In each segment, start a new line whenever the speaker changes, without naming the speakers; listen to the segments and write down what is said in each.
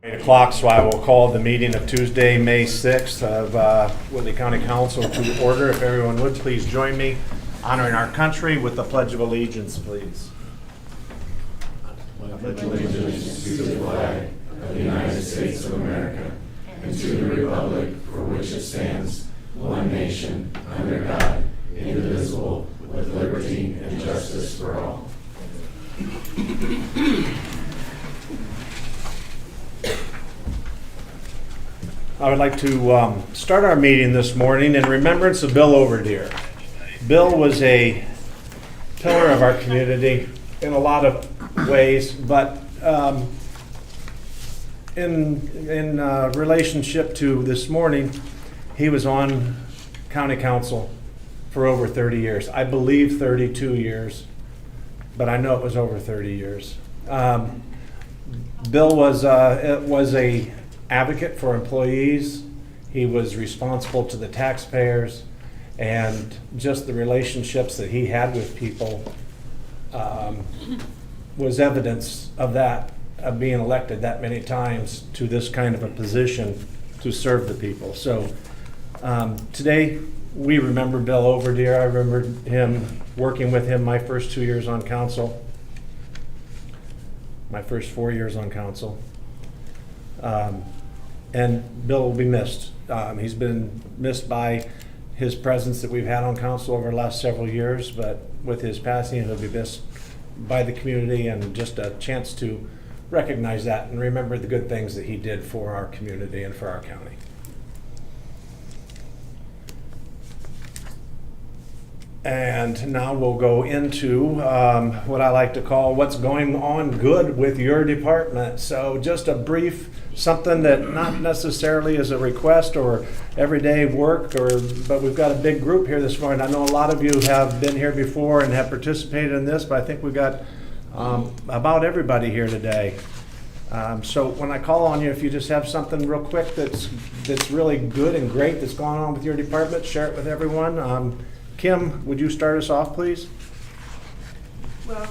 8 o'clock, so I will call the meeting of Tuesday, May 6th of Whitley County Council to order. If everyone would, please join me honoring our country with the Pledge of Allegiance, please.
I pledge allegiance to the flag of the United States of America and to the republic for which it stands, one nation, under God, indivisible, with liberty and justice for all.
I would like to start our meeting this morning in remembrance of Bill Overdeer. Bill was a pillar of our community in a lot of ways, but in relationship to this morning, he was on county council for over 30 years. I believe 32 years, but I know it was over 30 years. Bill was a advocate for employees. He was responsible to the taxpayers, and just the relationships that he had with people was evidence of that, of being elected that many times to this kind of a position to serve the people. So today we remember Bill Overdeer. I remember him working with him my first 2 years on council, my first 4 years on council. And Bill will be missed. He's been missed by his presence that we've had on council over the last several years, but with his passing, he'll be missed by the community, and just a chance to recognize that and remember the good things that he did for our community and for our county. And now we'll go into what I like to call what's going on good with your department. So just a brief, something that not necessarily is a request or everyday work, but we've got a big group here this morning. I know a lot of you have been here before and have participated in this, but I think we've got about everybody here today. So when I call on you, if you just have something real quick that's really good and great that's going on with your department, share it with everyone. Kim, would you start us off, please?
Well,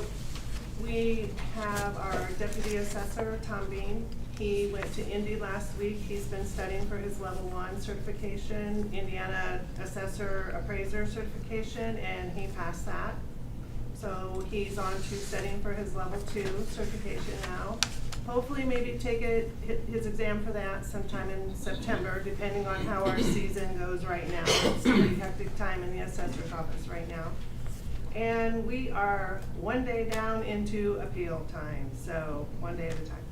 we have our deputy assessor, Tom Bean. He went to Indy last week. He's been studying for his level 1 certification, Indiana assessor appraiser certification, and he passed that. So he's on to studying for his level 2 certification now. Hopefully maybe take his exam for that sometime in September, depending on how our season goes right now. It's a pretty hectic time in the assessor's office right now. And we are one day down into appeal time, so one day at a time.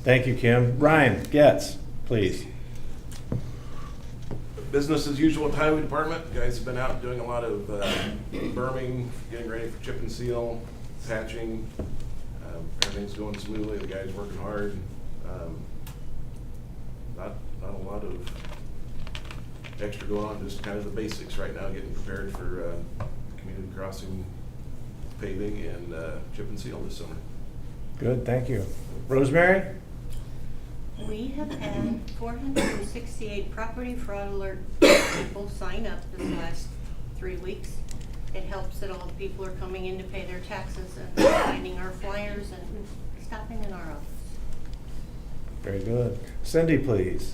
Thank you, Kim. Ryan Getz, please.
Business as usual at Highway Department. Guys have been out doing a lot of berming, getting ready for chip and seal, patching. Everything's going smoothly. The guys working hard. Not a lot of extra going on. Just kind of the basics right now. Getting prepared for community crossing paving and chip and seal this summer.
Good, thank you. Rosemary?
We have had 468 property fraud alert people sign up this last 3 weeks. It helps that all the people are coming in to pay their taxes and finding our flyers and stopping in our office.
Very good. Cindy, please.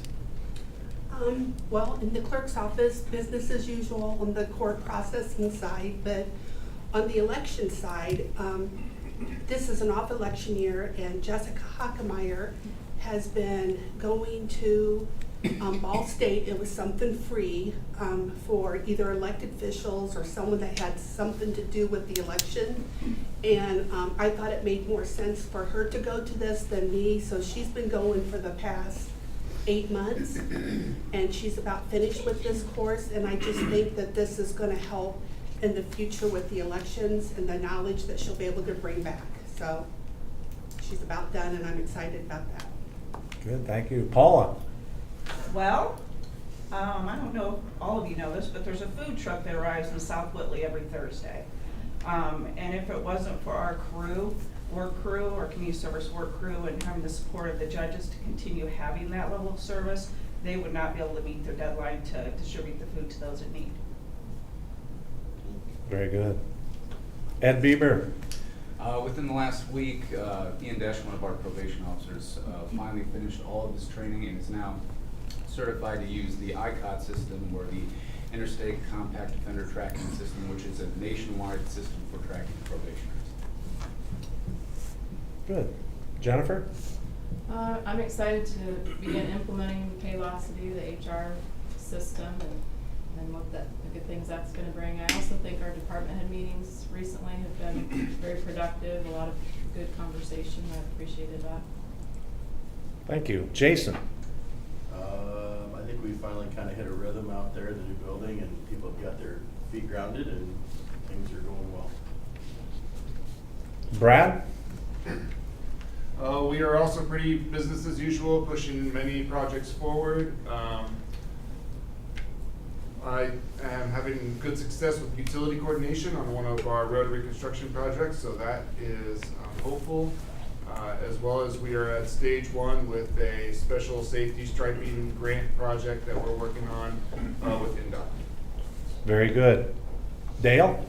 Well, in the clerk's office, business as usual on the court processing side, but on the election side, this is an off-election year, and Jessica Hockemeyer has been going to Ball State. It was something free for either elected officials or someone that had something to do with the election. And I thought it made more sense for her to go to this than me. So she's been going for the past 8 months, and she's about finished with this course. And I just think that this is going to help in the future with the elections and the knowledge that she'll be able to bring back. So she's about done, and I'm excited about that.
Good, thank you. Paula?
Well, I don't know if all of you know this, but there's a food truck that arrives in South Whitley every Thursday. And if it wasn't for our work crew, or community service work crew, and having the support of the judges to continue having that level of service, they would not be able to meet their deadline to distribute the food to those in need.
Very good. Ed Bieber?
Within the last week, Ian Dash, one of our probation officers, finally finished all of his training and is now certified to use the ICOT system, or the Interstate Compact Offender Tracking System, which is a nationwide system for tracking probationers.
Good. Jennifer?
I'm excited to begin implementing Paylocity, the HR system, and what the good things that's going to bring. I also think our department head meetings recently have been very productive, a lot of good conversation. I appreciated that.
Thank you. Jason?
I think we finally kind of hit a rhythm out there in the new building, and people have got their feet grounded, and things are going well.
Brad?
We are also pretty business as usual, pushing many projects forward. I am having good success with utility coordination on one of our road reconstruction projects, so that is hopeful. As well as we are at stage 1 with a special safety striping grant project that we're working on with INDOT.
Very good. Dale?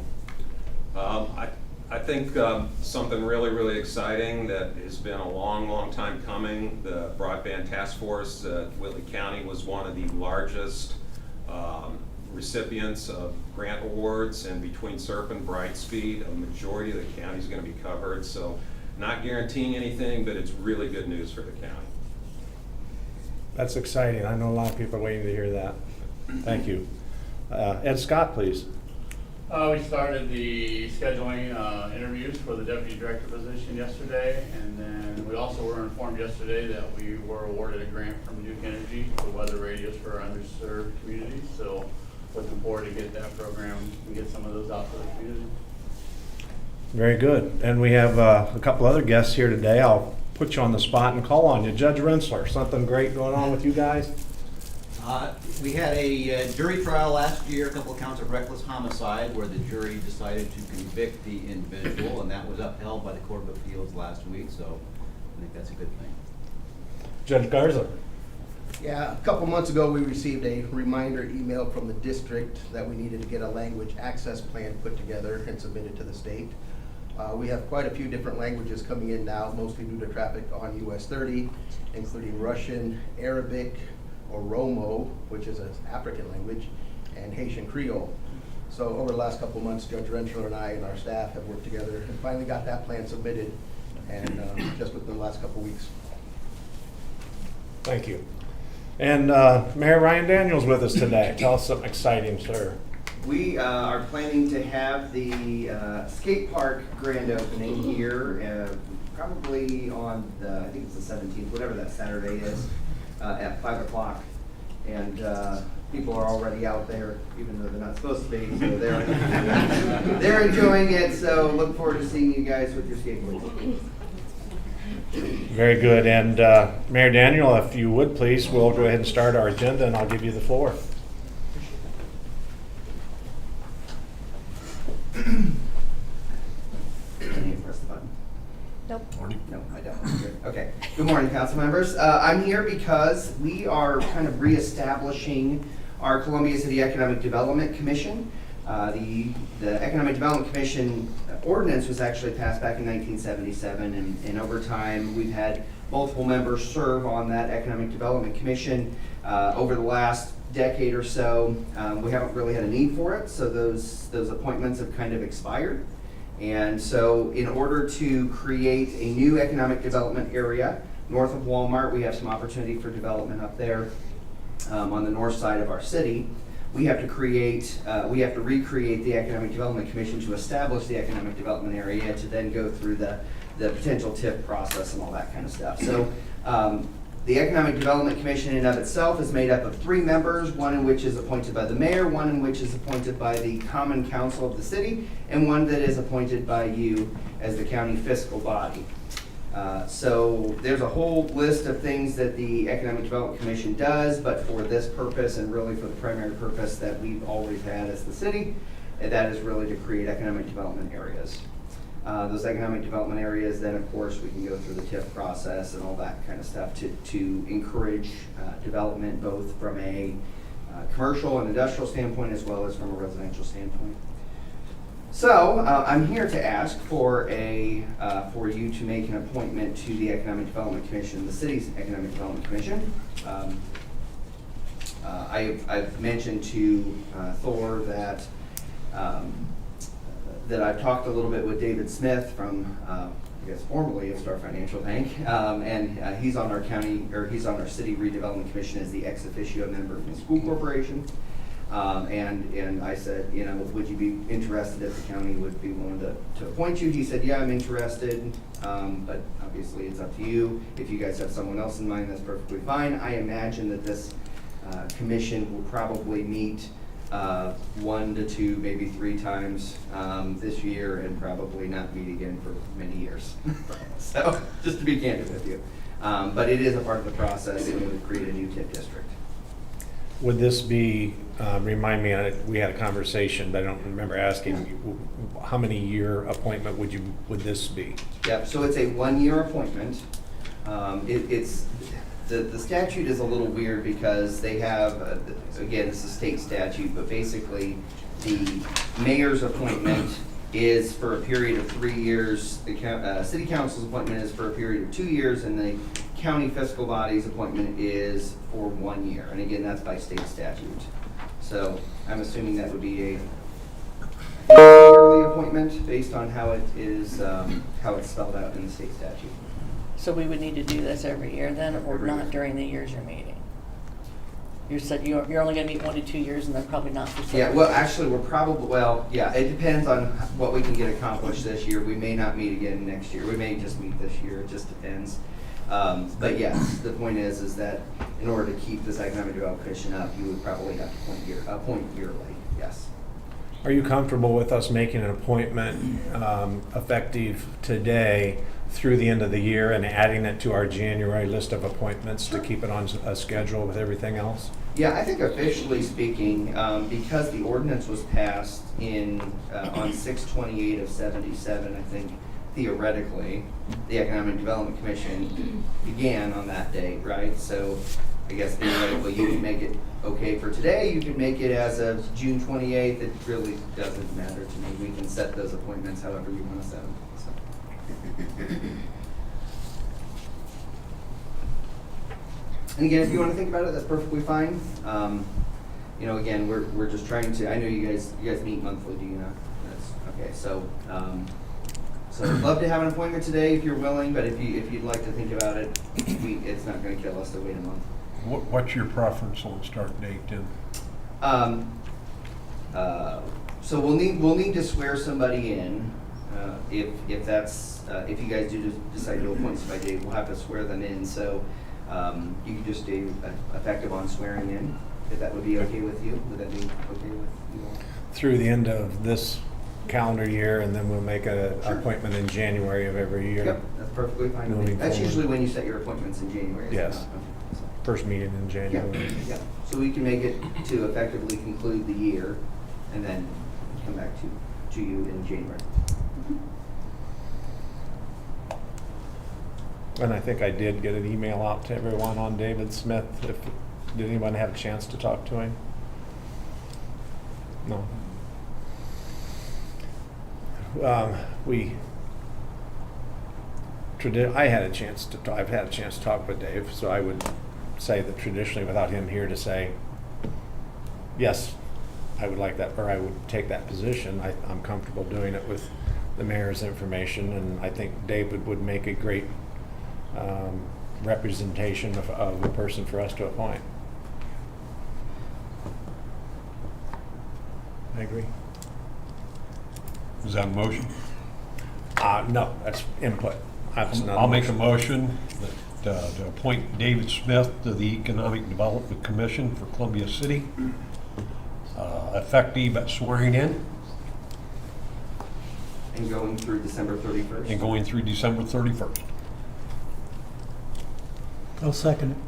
I think something really exciting that has been a long time coming. The Broadband Task Force at Whitley County was one of the largest recipients of grant awards, and between SERP and Brightspeed, a majority of the county is going to be covered. So not guaranteeing anything, but it's really good news for the county.
That's exciting. I know a lot of people are waiting to hear that. Thank you. Ed Scott, please.
We started the scheduling interviews for the deputy director position yesterday, and then we also were informed yesterday that we were awarded a grant from Duke Energy for weather radios for underserved communities. So looking forward to get that program and get some of those out to the community.
Very good. And we have a couple other guests here today. I'll put you on the spot and call on you. Judge Rensler, something great going on with you guys?
We had a jury trial last year, a couple of counts of reckless homicide, where the jury decided to convict the individual, and that was upheld by the Court of Appeals last week, so I think that's a good thing.
Judge Garza?
Yeah, a couple months ago, we received a reminder email from the district that we needed to get a language access plan put together and submitted to the state. We have quite a few different languages coming in now, mostly due to traffic on US 30, including Russian, Arabic, Oromo, which is an African language, and Haitian Creole. So over the last couple of months, Judge Rensler and I and our staff have worked together and finally got that plan submitted, and just within the last couple of weeks.
Thank you. And Mayor Ryan Daniels with us today. Tell us something exciting, sir.
We are planning to have the skate park grand opening here probably on the, I think it's the 17th, whatever that Saturday is, at 5 o'clock. And people are already out there, even though they're not supposed to be, so they're enjoying it. So look forward to seeing you guys with your skateboards.
Very good. And Mayor Daniel, if you would please, we'll go ahead and start our agenda, and I'll give you the floor.
Press the button.
Nope.
No, I don't. Good. Okay. Good morning, council members. I'm here because we are kind of reestablishing our Columbia City Economic Development Commission. The Economic Development Commission ordinance was actually passed back in 1977, and over time we've had multiple members serve on that Economic Development Commission. Over the last decade or so, we haven't really had a need for it, so those appointments have kind of expired. And so in order to create a new economic development area north of Walmart, we have some opportunity for development up there on the north side of our city. We have to recreate the Economic Development Commission to establish the economic development area, to then go through the potential TIF process and all that kind of stuff. So the Economic Development Commission in and of itself is made up of 3 members, one in which is appointed by the mayor, one in which is appointed by the Common Council of the city, and one that is appointed by you as the county fiscal body. So there's a whole list of things that the Economic Development Commission does, but for this purpose, and really for the primary purpose that we've always had as the city, and that is really to create economic development areas. Those economic development areas, then of course we can go through the TIF process and all that kind of stuff to encourage development, both from a commercial and industrial standpoint as well as from a residential standpoint. So, I'm here to ask for for you to make an appointment to the Economic Development Commission, the city's Economic Development Commission. I've mentioned to Thor that I've talked a little bit with David Smith from, I guess formerly of Star Financial Bank, and he's on our he's on our city redevelopment commission as the ex officio member from the school corporation. And I said, you know, would you be interested if the county would be willing to appoint you? He said, yeah, I'm interested, but obviously it's up to you. If you guys have someone else in mind, that's perfectly fine. I imagine that this commission will probably meet 1 to 2, maybe 3 times this year, and probably not meet again for many years. So, just to be candid with you. But it is a part of the process in order to create a new TIF district.
Would this be, remind me, we had a conversation, but I don't remember asking, how many year appointment would this be?
Yep, so it's a 1-year appointment. The statute is a little weird because they have, again, it's a state statute, but basically the mayor's appointment is for a period of 3 years, the city council's appointment is for a period of 2 years, and the county fiscal body's appointment is for 1 year. And again, that's by state statute. So I'm assuming that would be a yearly appointment based on how it is, how it's spelled out in the state statute.
So we would need to do this every year then, or
Every year.
not during the years you're meeting? You said you're only gonna meet 1 to 2 years and then probably not for 7
Yeah, well, actually, we're probably, well, yeah, it depends on what we can get accomplished this year. We may not meet again next year. We may just meet this year. It just depends. But yes, the point is that in order to keep this economic development commission up, you would probably have to appoint yearly, yes.
Are you comfortable with us making an appointment effective today through the end of the year and adding it to our January list of appointments to keep it on a schedule with everything else?
Yeah, I think officially speaking, because the ordinance was passed on 6/28 of 77, I think theoretically, the Economic Development Commission began on that date, right? So I guess theoretically you can make it okay for today, you can make it as of June 28th, it really doesn't matter to me. We can set those appointments however you want to set them. So. And again, if you want to think about it, that's perfectly fine. You know, again, we're just trying to, I know you guys meet monthly, do you not? That's okay, so I'd love to have an appointment today if you're willing, but if you'd like to think about it, it's not going to kill us to wait a month.
What's your preference on start date then?
So we'll need to swear somebody in. If that's if you guys do decide to appoint somebody, we'll have to swear them in. So you can just do effective on swearing in. If that would be okay with you, would that be okay with you all?
Through the end of this calendar year, and then we'll make an appointment in January of every year.
Yep, that's perfectly fine with me. That's usually when you set your appointments in January.
Yes. First meeting in January.
Yeah. So we can make it to effectively conclude the year, and then come back to you in January.
And I think I did get an email out to everyone on David Smith. Did anyone have a chance to talk to him? No. I've had a chance to talk with Dave, so I would say that traditionally, without him here to say, yes, I would like that, or I would take that position, I'm comfortable doing it with the mayor's information, and I think David would make a great representation of the person for us to appoint. I agree.
Is that a motion?
No, that's input.
I'll make a motion that, to appoint David Smith to the Economic Development Commission for Columbia City, effective at swearing in.
And going through December 31st.
And going through December 31st.
I'll second it.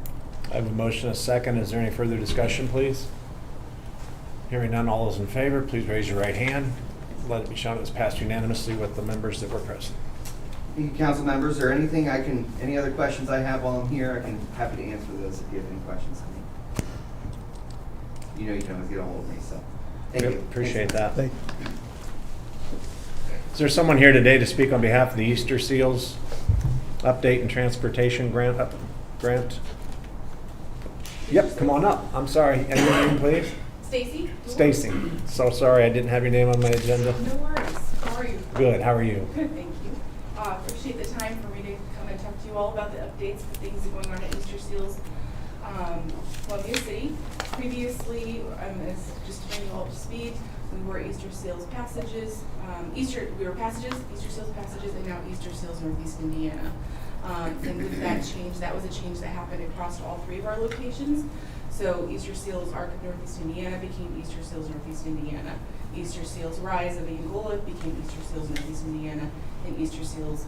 I have a motion, a second. Is there any further discussion, please? Hearing none, all those in favor, please raise your right hand. Let it be shown it was passed unanimously with the members that were present.
Thank you, council members. Is there anything any other questions I have while I'm here? Happy to answer those if you have any questions for me. You know you can always get a hold of me, so thank you.
Appreciate that.
Thank you.
Is there someone here today to speak on behalf of the Easterseals update and transportation grant? Yep, come on up. I'm sorry. And your name, please?
Stacy?
Stacy. So sorry I didn't have your name on my agenda.
No worries. How are you?
Good. How are you?
Good, thank you. Appreciate the time for me to come and talk to you all about the updates and things that are going on at Easterseals, Columbia City. Previously, just to bring you all up to speed, we were Easterseals Passages, Easterseals Passages, and now Easterseals Northeast Indiana. And with that change, that was a change that happened across all three of our locations. So Easterseals Arc of Northeast Indiana became Easterseals Northeast Indiana. Easterseals Rise of Angola became Easterseals Northeast Indiana, and Easterseals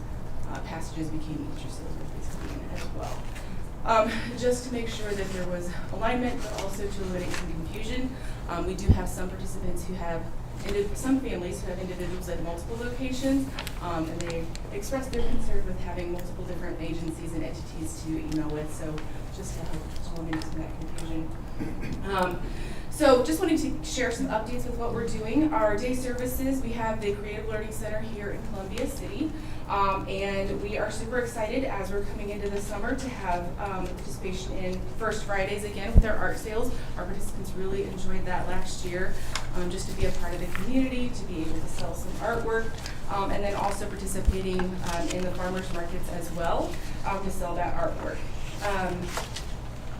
Passages became Easterseals Northeast Indiana as well. Just to make sure that there was alignment, but also to eliminate some confusion, we do have some participants who have, some families who have individuals at multiple locations, and they expressed their concern with having multiple different agencies and entities to email with, so just to help eliminate some of that confusion. So just wanted to share some updates with what we're doing. Our day services, we have the Creative Learning Center here in Columbia City, and we are super excited as we're coming into the summer to have participation in First Fridays again with our art sales. Our participants really enjoyed that last year, just to be a part of the community, to be able to sell some artwork, and then also participating in the farmers markets as well to sell that artwork.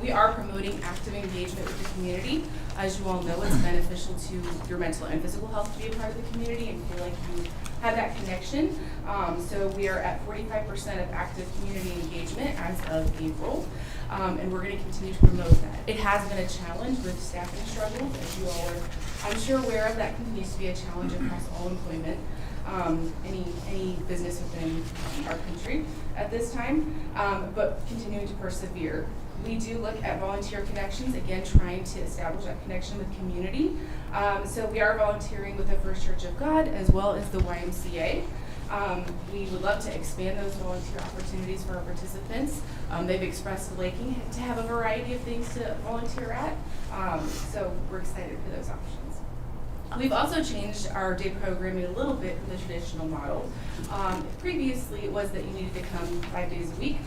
We are promoting active engagement with the community. As you all know, it's beneficial to your mental and physical health to be a part of the community and feel like you have that connection. So we are at 45% of active community engagement as of April, and we're going to continue to promote that. It has been a challenge with staffing struggles, as you all are, I'm sure, aware of. That continues to be a challenge across all employment, any business within our country at this time, but continuing to persevere. We do look at volunteer connections, again, trying to establish that connection with community. So we are volunteering with the First Church of God as well as the YMCA. We would love to expand those volunteer opportunities for our participants. They've expressed liking to have a variety of things to volunteer at, so we're excited for those options. We've also changed our day programming a little bit from the traditional model. Previously, it was that you needed to come 5 days a week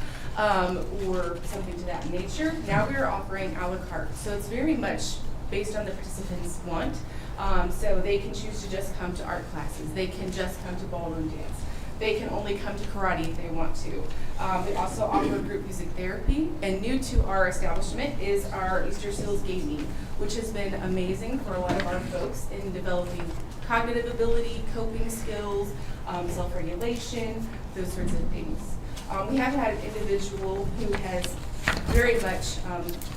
or something to that nature. Now we are offering a la carte, so it's very much based on the participants' want. So they can choose to just come to art classes. They can just come to ballroom dance. They can only come to karate if they want to. We also offer group music therapy, and new to our establishment is our Easterseals gaming, which has been amazing for a lot of our folks in developing cognitive ability, coping skills, self-regulation, those sorts of things. We have had an individual who has very much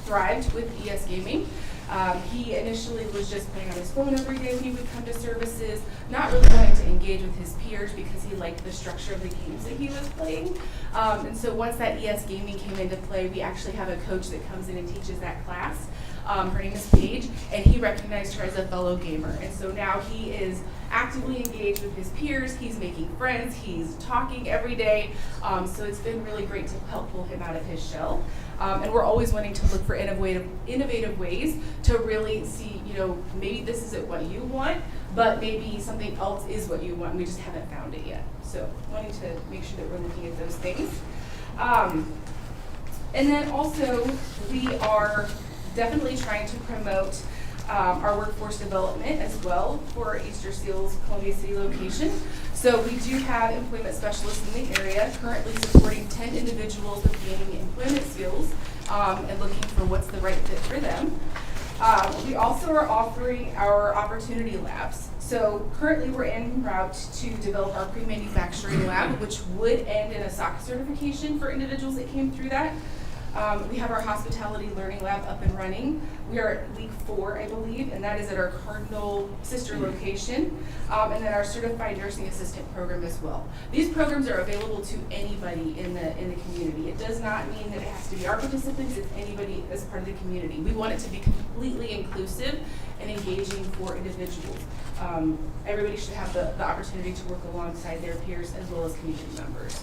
thrived with ES gaming. He initially was just playing on his phone every day when he would come to services, not really wanting to engage with his peers because he liked the structure of the games that he was playing. And so once that ES gaming came into play, we actually have a coach that comes in and teaches that class. Her name is Paige, and he recognized her as a fellow gamer. And so now he is actively engaged with his peers, he's making friends, he's talking every day. So it's been really great to help pull him out of his shell. And we're always wanting to look for innovative ways to really see, maybe this isn't what you want, but maybe something else is what you want, and we just haven't found it yet. So wanting to make sure that we're looking at those things. And then also, we are definitely trying to promote our workforce development as well for our Easterseals Columbia City location. So we do have employment specialists in the area currently supporting 10 individuals with gaining employment skills and looking for what's the right fit for them. We also are offering our opportunity labs. So currently we're en route to develop our pre-manufacturing lab, which would end in a SOC certification for individuals that came through that. We have our hospitality learning lab up and running. We are at week 4, I believe, and that is at our Cardinal sister location, and then our certified nursing assistant program as well. These programs are available to anybody in the community. It does not mean that it has to be our participants, it's anybody as part of the community. We want it to be completely inclusive and engaging for individuals. Everybody should have the opportunity to work alongside their peers as well as community members.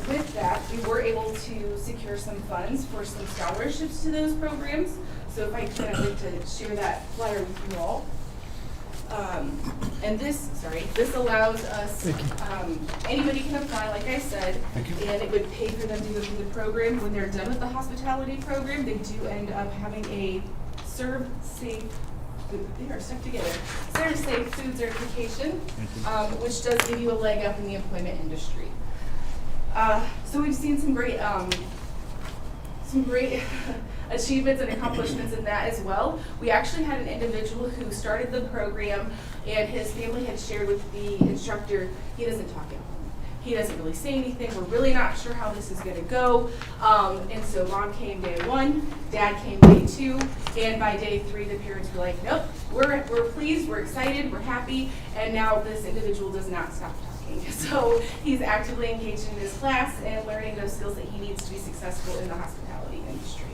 With that, we were able to secure some funds for some scholarships to those programs. So if I can, I'd like to share that flyer with you all. And this allows us, anybody can apply, like I said, and it would pay for them to go through the program. When they're done with the hospitality program, they do end up having a Serve Safe, they are stuck together, Serve Safe food certification, which does give you a leg up in the employment industry. So we've seen some great achievements and accomplishments in that as well. We actually had an individual who started the program, and his family had shared with the instructor, he doesn't talk at home. He doesn't really say anything. We're really not sure how this is gonna go. And so mom came day 1, dad came day 2, and by day 3, the parents were like, nope, we're pleased, we're excited, we're happy, and now this individual does not stop talking. So he's actively engaged in his class and learning those skills that he needs to be successful in the hospitality industry.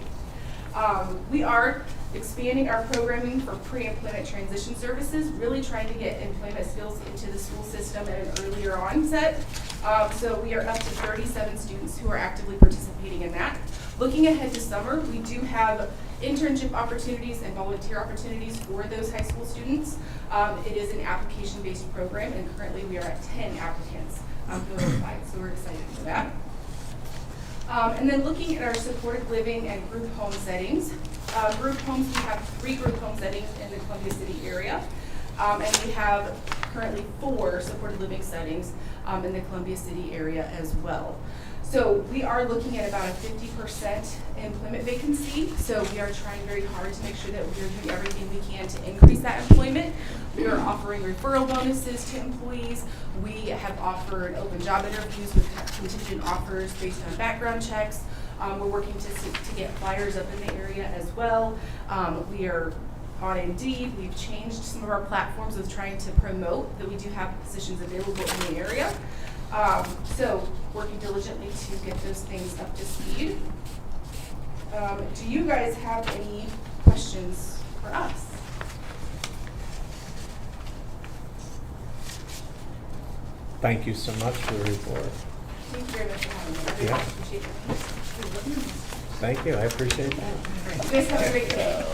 We are expanding our programming for pre-employment transition services, really trying to get employment skills into the school system at an earlier onset. So we are up to 37 students who are actively participating in that. Looking ahead to summer, we do have internship opportunities and volunteer opportunities for those high school students. It is an application-based program, and currently we are at 10 applicants who have applied, so we're excited for that. And then looking at our supported living and group home settings. Group homes, we have 3 group home settings in the Columbia City area. And we have currently 4 supported living settings in the Columbia City area as well. So we are looking at about a 50% employment vacancy. So we are trying very hard to make sure that we are doing everything we can to increase that employment. We are offering referral bonuses to employees. We have offered open job interviews with contingent offers based on background checks. We're working to get flyers up in the area as well. We are on Indeed. We've changed some of our platforms with trying to promote that we do have positions available in the area. So working diligently to get those things up to speed. Do you guys have any questions for us?
Thank you so much for the report.
Thank you very much for having me. I really appreciate it.
Thank you, I appreciate
You guys have a great day.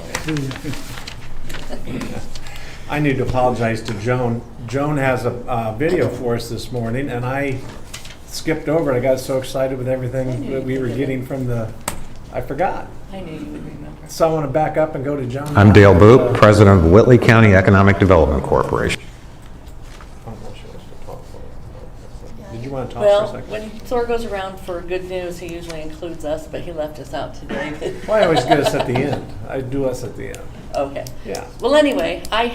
I need to apologize to Joan. Joan has a video for us this morning, and I skipped over it. I got so excited with everything that we were getting from I forgot.
I knew you would remember.
So I want to back up and go to Joan.
I'm Dale Boop, President of Whitley County Economic Development Corporation.
Did you want to talk for a
Well,
second?
when Thor goes around for good news, he usually includes us, but he left us out today.
Well, I always get us at the end. I do us at the end.
Okay.
Yeah.
Well, anyway, I'm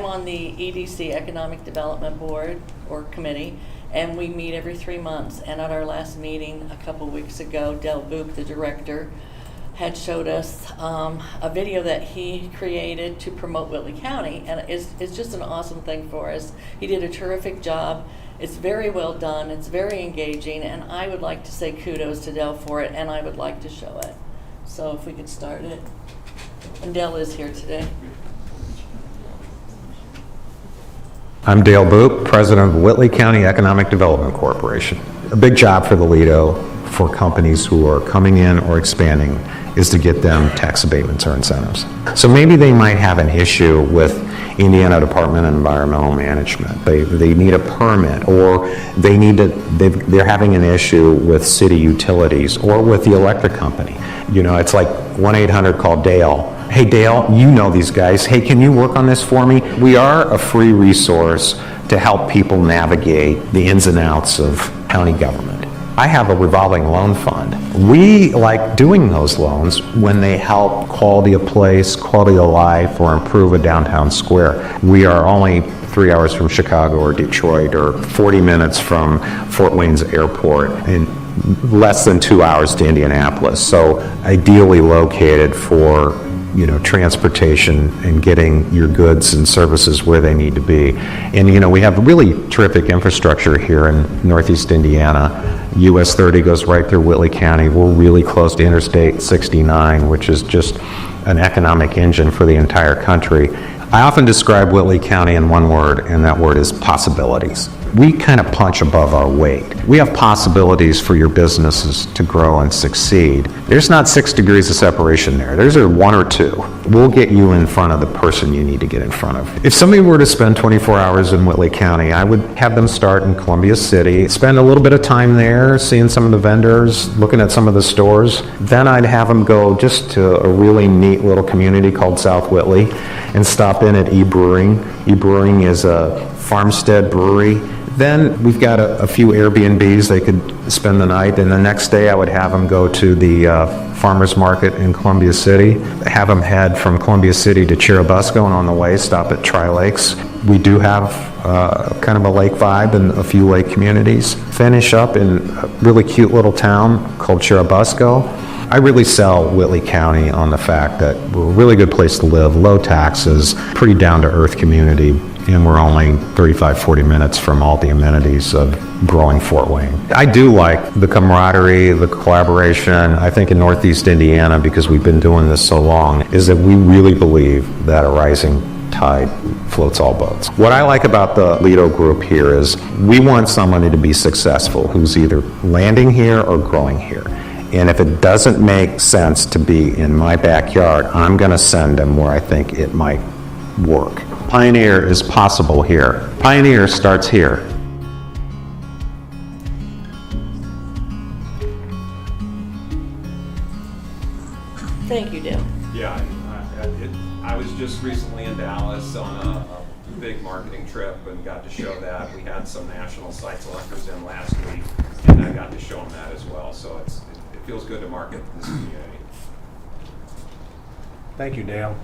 on the EDC Economic Development Board or Committee, and we meet every 3 months. And at our last meeting a couple weeks ago, Del Boop, the director, had showed us a video that he created to promote Whitley County, and it's just an awesome thing for us. He did a terrific job. It's very well done. It's very engaging, and I would like to say kudos to Del for it, and I would like to show it. So if we could start it. And Del is here today.
I'm Dale Boop, President of Whitley County Economic Development Corporation. A big job for the Lido for companies who are coming in or expanding is to get them tax abatements or incentives. So maybe they might have an issue with Indiana Department of Environmental Management. They need a permit, or they're having an issue with city utilities or with the electric company. You know, it's like 1-800-CALL Dale. Hey Dale, you know these guys. Hey, can you work on this for me? We are a free resource to help people navigate the ins and outs of county government. I have a revolving loan fund. We like doing those loans when they help quality of place, quality of life, or improve a downtown square. We are only 3 hours from Chicago or Detroit, or 40 minutes from Fort Wayne's airport, and less than 2 hours to Indianapolis. So ideally located for transportation and getting your goods and services where they need to be. And we have really terrific infrastructure here in Northeast Indiana. US 30 goes right through Whitley County. We're really close to Interstate 69, which is just an economic engine for the entire country. I often describe Whitley County in one word, and that word is possibilities. we kind of punch above our weight. We have possibilities for your businesses to grow and succeed. There's not 6 degrees of separation there. There's a 1 or 2. We'll get you in front of the person you need to get in front of. If somebody were to spend 24 hours in Whitley County, I would have them start in Columbia City, spend a little bit of time there, seeing some of the vendors, looking at some of the stores. Then I'd have them go just to a really neat little community called South Whitley and stop in at E-Brewing. E-Brewing is a farmstead brewery. Then we've got a few Airbnbs they could spend the night, and the next day I would have them go to the farmers market in Columbia City, have them head from Columbia City to Churubusco, and on the way stop at Tri-Lakes. We do have kind of a lake vibe in a few lake communities. Finish up in a really cute little town called Churubusco. I really sell Whitley County on the fact that we're a really good place to live, low taxes, pretty down-to-earth community, and we're only 35, 40 minutes from all the amenities of growing Fort Wayne. I do like the camaraderie, the collaboration. I think in Northeast Indiana, because we've been doing this so long, is that we really believe that a rising tide floats all boats. What I like about the Lido group here is we want somebody to be successful who's either landing here or growing here. And if it doesn't make sense to be in my backyard, I'm going to send them where I think it might work. Pioneer is possible here. Pioneer starts here.
Thank you, Dale.
Yeah, I was just recently in Dallas on a big marketing trip and got to show that. We had some national site selectors in last week, and I got to show them that as well. So it feels good to market this community.
Thank you, Dale.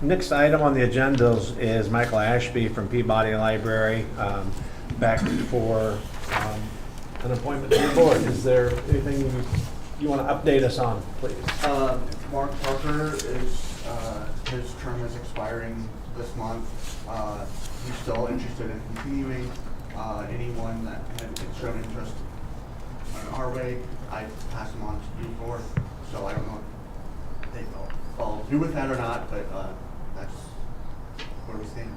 Next item on the agenda is Michael Ashby from Peabody Library, back for an appointment to the board. Is there anything you want to update us on, please?
Mark Parker is, his term is expiring this month. He's still interested in continuing. Anyone that had shown interest in our way, I pass them on to you for. So I don't know if they follow through with that or not, but that's where we stand.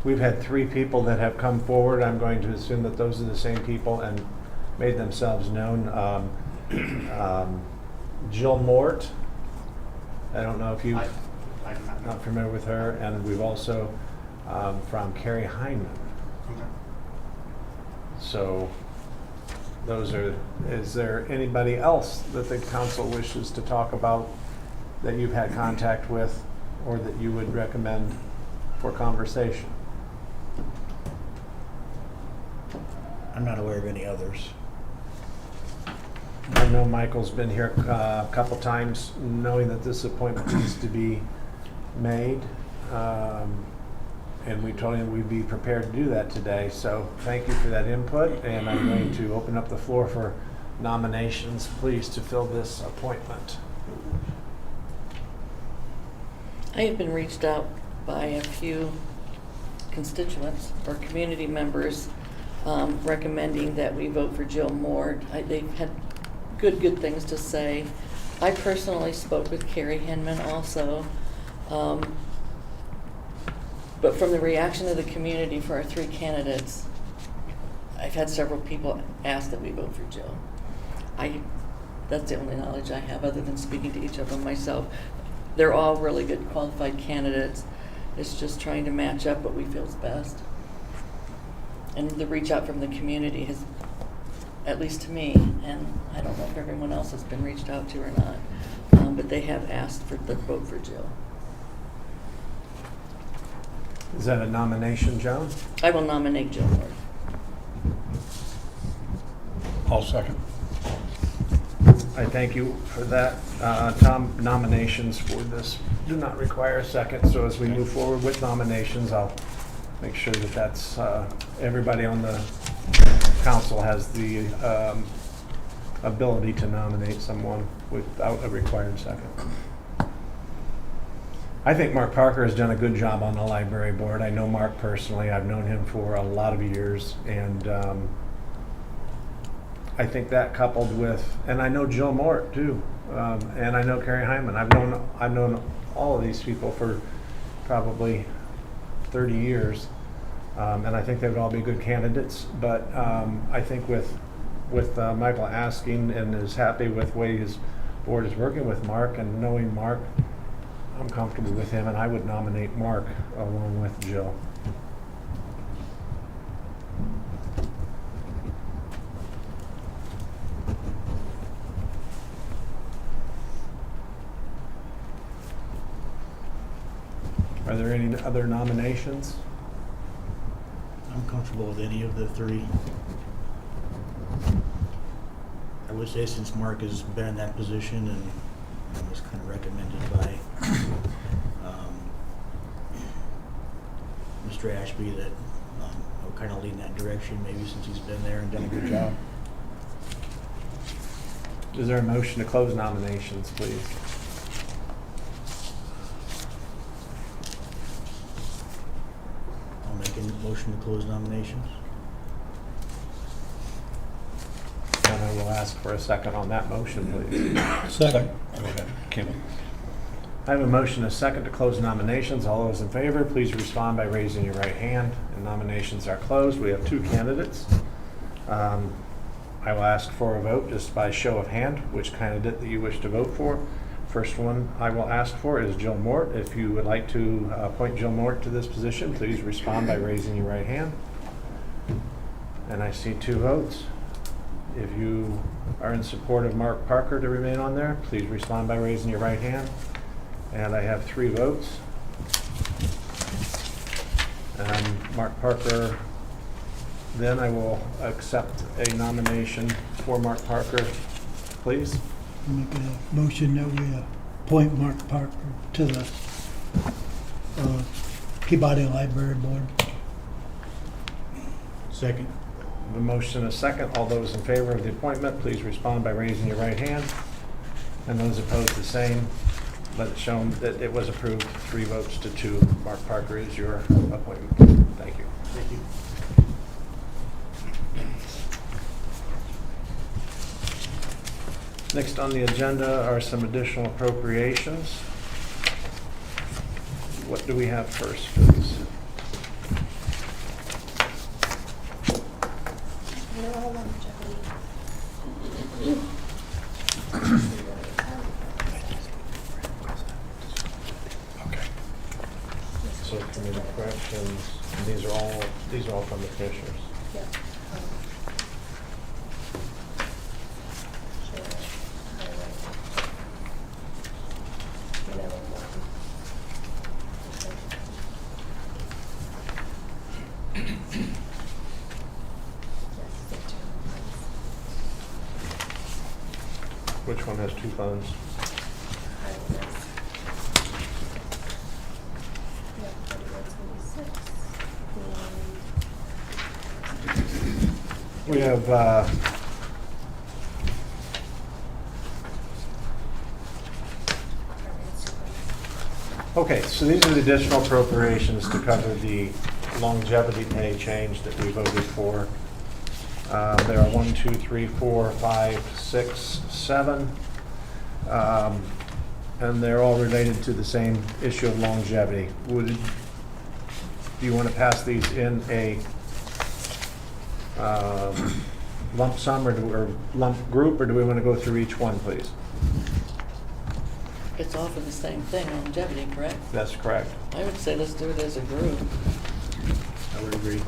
We've had 3 people that have come forward. I'm going to assume that those are the same people and made themselves known. Jill Mort, I don't know if you're not familiar with her, and we've also from Carrie Hyman.
Okay.
So is there anybody else that the council wishes to talk about that you've had contact with or that you would recommend for conversation?
I'm not aware of any others.
I know Michael's been here a couple times, knowing that this appointment needs to be made. And we told him we'd be prepared to do that today. So thank you for that input. And I'm going to open up the floor for nominations, please, to fill this appointment.
I have been reached out by a few constituents or community members recommending that we vote for Jill Mort. They've had good things to say. I personally spoke with Carrie Hinman also. But from the reaction of the community for our 3 candidates, I've had several people ask that we vote for Jill. That's the only knowledge I have other than speaking to each of them myself. They're all really good qualified candidates. It's just trying to match up what we feel is best. And the reach out from the community has, at least to me, and I don't know if everyone else has been reached out to or not, but they have asked for the vote for Jill.
Is that a nomination, Joan?
I will nominate Jill Mort.
I'll second.
I thank you for that. Tom, nominations for this do not require a second, so as we move forward with nominations, I'll make sure that that's, everybody on the council has the ability to nominate someone without a required second. I think Mark Parker has done a good job on the library board. I know Mark personally. I've known him for a lot of years, and I think that coupled with, and I know Jill Mort too, and I know Carrie Hyman. I've known all of these people for probably 30 years. And I think they would all be good candidates, but I think with Michael asking and is happy with the way his board is working with Mark and knowing Mark, I'm comfortable with him, and I would nominate Mark along with Jill. Are there any other nominations?
I'm comfortable with any of the three. I would say since Mark has been in that position and was kind of recommended by Mr. Ashby, that I'll kind of lean in that direction, maybe since he's been there and done a good job.
Is there a motion to close nominations, please?
I'll make a motion to close nominations.
And I will ask for a second on that motion, please.
Second. Go ahead, Kim.
I have a motion, a second to close nominations. All those in favor, please respond by raising your right hand. And nominations are closed. We have two candidates. I will ask for a vote just by show of hand, which candidate that you wish to vote for. First one I will ask for is Jill Mort. If you would like to appoint Jill Mort to this position, please respond by raising your right hand. And I see two votes. If you are in support of Mark Parker to remain on there, please respond by raising your right hand. And I have 3 votes. And Mark Parker, then I will accept a nomination for Mark Parker, please.
Make a motion that we appoint Mark Parker to the Peabody Library Board.
Second.
The motion is second. All those in favor of the appointment, please respond by raising your right hand. And those opposed, the same. Let it shown that it was approved 3 votes to 2. Mark Parker is your appointment. Thank you.
Thank you.
Next on the agenda are some additional appropriations. What do we have first, please? So committee corrections, and these are all from the commissioners. Which one has 2 funds? We have okay, so these are the additional appropriations to cover the longevity pay change that we voted for. There are 1, 2, 3, 4, 5, 6, 7, and they're all related to the same issue of longevity. Do you want to pass these in a lump sum or lump group, or do we want to go through each one, please?
It's all for the same thing, longevity, correct?
That's correct.
I would say let's do it as a group.
I would agree.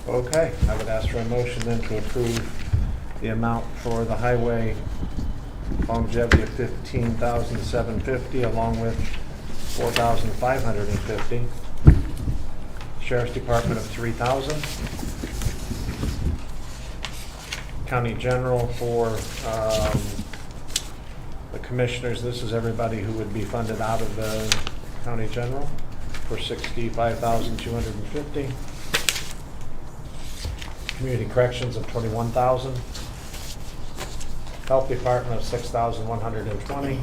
Okay, I would ask for a motion then to approve the amount for the highway longevity of $15,750 along with $4,550. Sheriff's Department of $3,000. County General for the commissioners, this is everybody who would be funded out of the County General, for $65,250. Community Corrections of $21,000. Health Department of $6,120.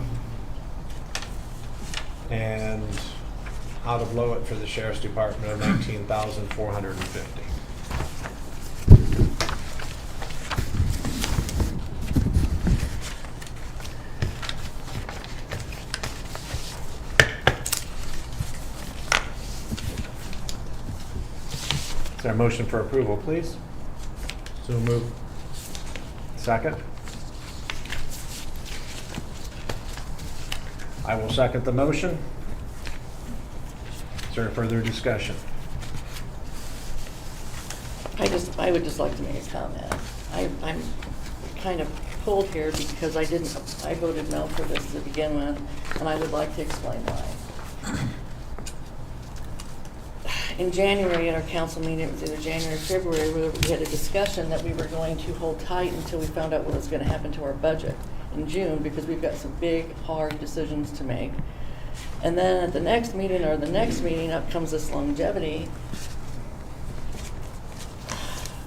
And out of Lowett for the Sheriff's Department of $19,450. Is there a motion for approval, please?
So moved.
Second? I will second the motion. Is there further discussion?
I would just like to make a comment. I'm kind of pulled here because I voted no for this to begin with, and I would like to explain why. In January, at our council meeting, it was either January or February, we had a discussion that we were going to hold tight until we found out what was going to happen to our budget in June, because we've got some big, hard decisions to make. And then at the next meeting, up comes this longevity,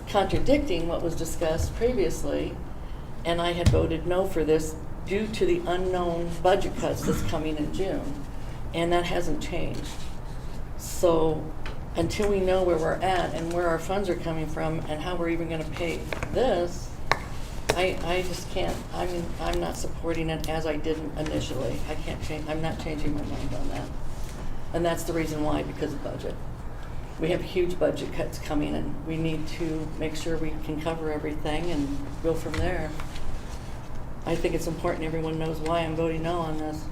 contradicting what was discussed previously, and I had voted no for this due to the unknown budget cuts that's coming in June, and that hasn't changed. So until we know where we're at and where our funds are coming from and how we're even gonna pay this, I just can't, I'm not supporting it as I did initially. I can't change, I'm not changing my mind on that. And that's the reason why, because of budget. We have huge budget cuts coming, and we need to make sure we can cover everything and go from there. I think it's important everyone knows why I'm voting no on this.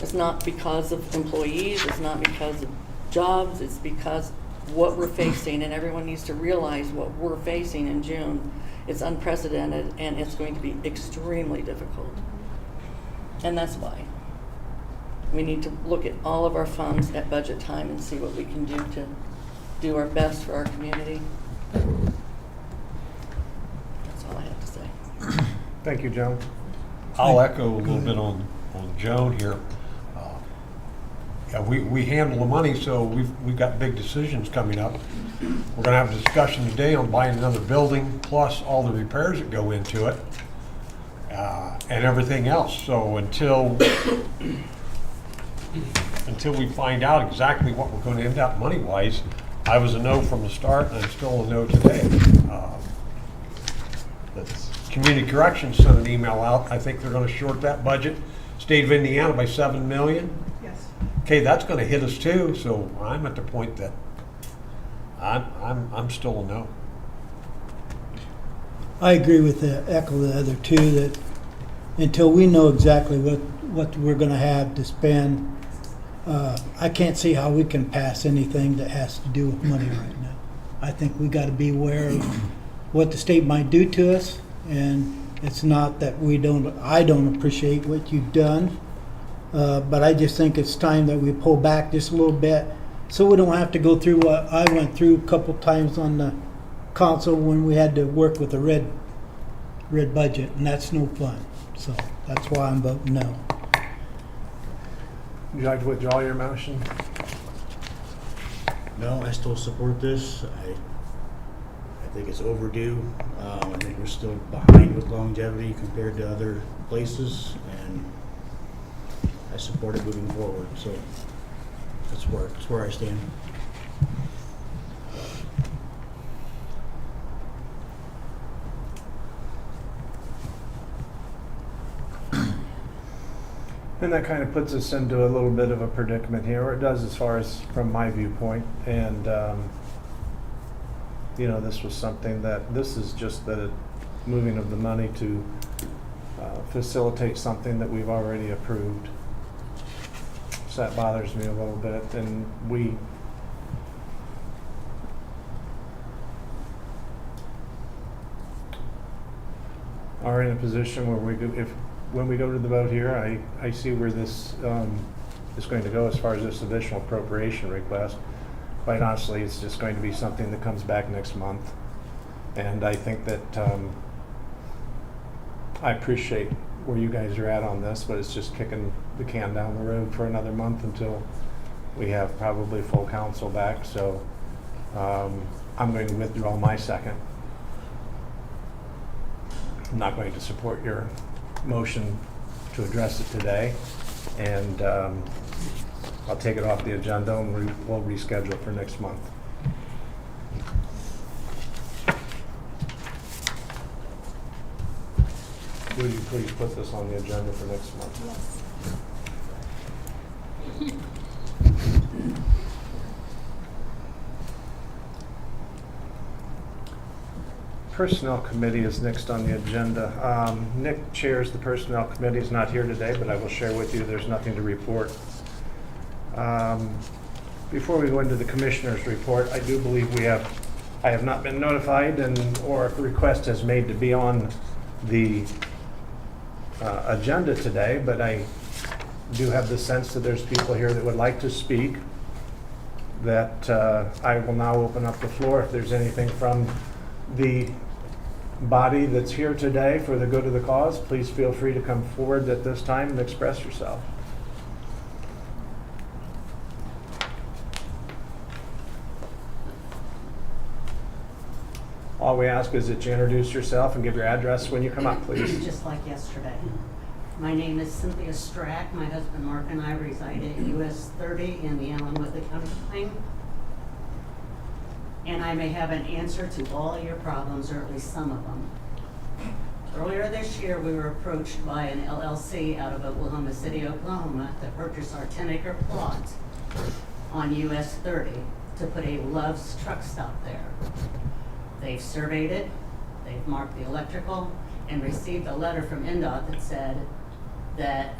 It's not because of employees, it's not because of jobs, it's because what we're facing, and everyone needs to realize what we're facing in June. It's unprecedented, and it's going to be extremely difficult. And that's why. We need to look at all of our funds at budget time and see what we can do to do our best for our community. That's all I have to say.
Thank you, Joan.
I'll echo a little bit on Joan here. Yeah, we handle the money, so we've got big decisions coming up. We're gonna have a discussion today on buying another building, plus all the repairs that go into it, and everything else. So until we find out exactly what we're going to end up money-wise, I was a no from the start, and I'm still a no today. The Community Corrections sent an email out. I think they're going to short that budget, state of Indiana, by $7 million.
Yes.
Okay, that's going to hit us too. So I'm at the point that I'm still a no.
I agree with echo the other two, that until we know exactly what we're gonna have to spend, I can't see how we can pass anything that has to do with money right now. I think we gotta be aware of what the state might do to us, and it's not that I don't appreciate what you've done, but I just think it's time that we pull back just a little bit, so we don't have to go through what I went through a couple times on the council when we had to work with a red budget, and that's no fun. So that's why I'm voting no.
Would you like to withdraw your motion?
No, I still support this. I think it's overdue. I think we're still behind with longevity compared to other places, and I support it moving forward. So that's where I stand.
And that kind of puts us into a little bit of a predicament here, or it does as far as from my viewpoint. And, this was something this is just the moving of the money to facilitate something that we've already approved. So that bothers me a little bit. And we are in a position where when we go to the vote here, I see where this is going to go as far as this additional appropriation request. Quite honestly, it's just going to be something that comes back next month. And I think that I appreciate where you guys are at on this, but it's just kicking the can down the road for another month until we have probably full council back. So I'm going to withdraw my second. I'm not going to support your motion to address it today, and I'll take it off the agenda and we'll reschedule for next month. Will you please put this on the agenda for next month?
Yes.
Personnel Committee is next on the agenda. Nick chairs the Personnel Committee, is not here today, but I will share with you there's nothing to report. Before we go into the Commissioner's report, I do believe I have not been notified or a request has made to be on the agenda today, but I do have the sense that there's people here that would like to speak. That I will now open up the floor. If there's anything from the body that's here today for the good of the cause, please feel free to come forward at this time and express yourself. All we ask is that you introduce yourself and give your address when you come up, please.
Just like yesterday. My name is Cynthia Strack. My husband Mark and I reside at US 30 in the Allen Whitley County line. And I may have an answer to all of your problems, or at least some of them. Earlier this year, we were approached by an LLC out of Oklahoma City, Oklahoma, to purchase our 10-acre plot on US 30 to put a Love's truck stop there. They've surveyed it, they've marked the electrical, and received a letter from NDOT that said that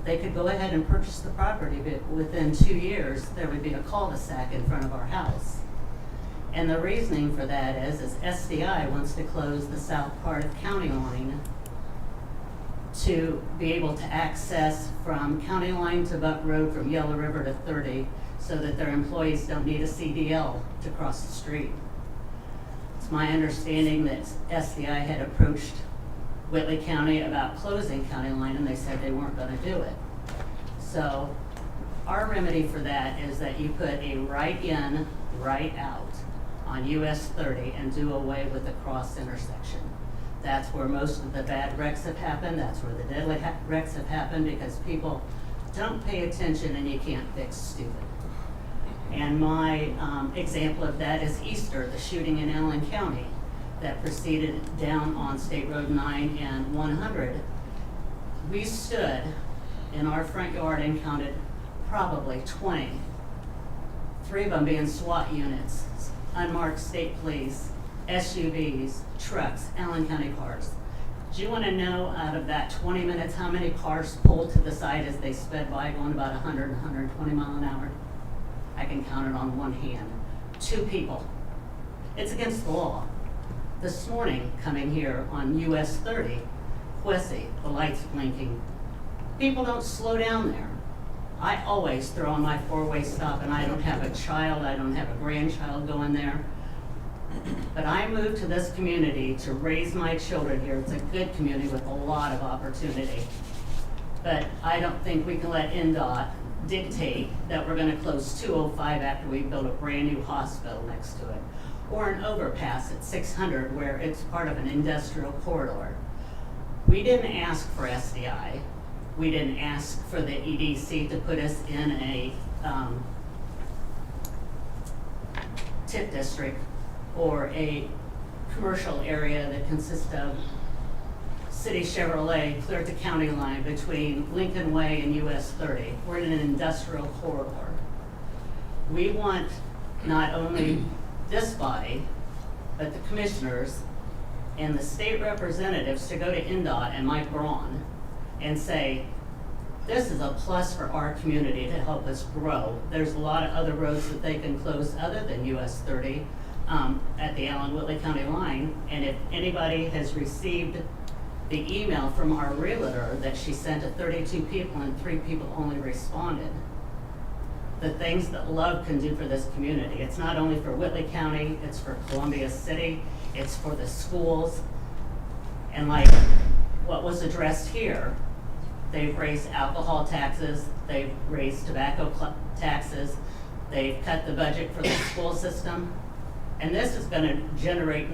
they could go ahead and purchase the property, but within 2 years, there would be a cul-de-sac in front of our house. And the reasoning for that is SDI wants to close the south part of county line to be able to access from county line to Buck Road from Yellow River to 30 so that their employees don't need a CDL to cross the street. It's my understanding that SDI had approached Whitley County about closing county line, and they said they weren't going to do it. So our remedy for that is that you put a right in, right out on US 30 and do away with the cross intersection. That's where most of the bad wrecks have happened. That's where the deadly wrecks have happened, because people don't pay attention and you can't fix stupid. And my example of that is Easter, the shooting in Allen County that proceeded down on State Road 9 and 100. We stood in our front yard and counted probably 20, 3 of them being SWAT units, unmarked state police, SUVs, trucks, Allen County cars. Do you want to know, out of that 20 minutes, how many cars pulled to the side as they sped by going about 100, 120 mile an hour? I can count it on one hand. 2 people. It's against the law. This morning, coming here on US 30, Quessy, the lights blinking. People don't slow down there. I always throw on my 4-way stop, and I don't have a child, I don't have a grandchild going there. But I moved to this community to raise my children here. It's a good community with a lot of opportunity. But I don't think we can let NDOT dictate that we're going to close 205 after we build a brand new hospital next to it, or an overpass at 600 where it's part of an industrial corridor. We didn't ask for SDI. We didn't ask for the EDC to put us in a TIF district or a commercial area that consists of City Chevrolet clear to county line between Lincoln Way and US 30. We're in an industrial corridor. We want not only this body, but the commissioners and the state representatives to go to NDOT and Mike Braun and say, this is a plus for our community to help us grow. There's a lot of other roads that they can close other than US 30 at the Allen-Whitley County line. And if anybody has received the email from our realtor that she sent to 32 people and 3 people only responded, the things that love can do for this community. It's not only for Whitley County, it's for Columbia City, it's for the schools. And like what was addressed here, they've raised alcohol taxes, they've raised tobacco taxes, they've cut the budget for the school system. And this is going to generate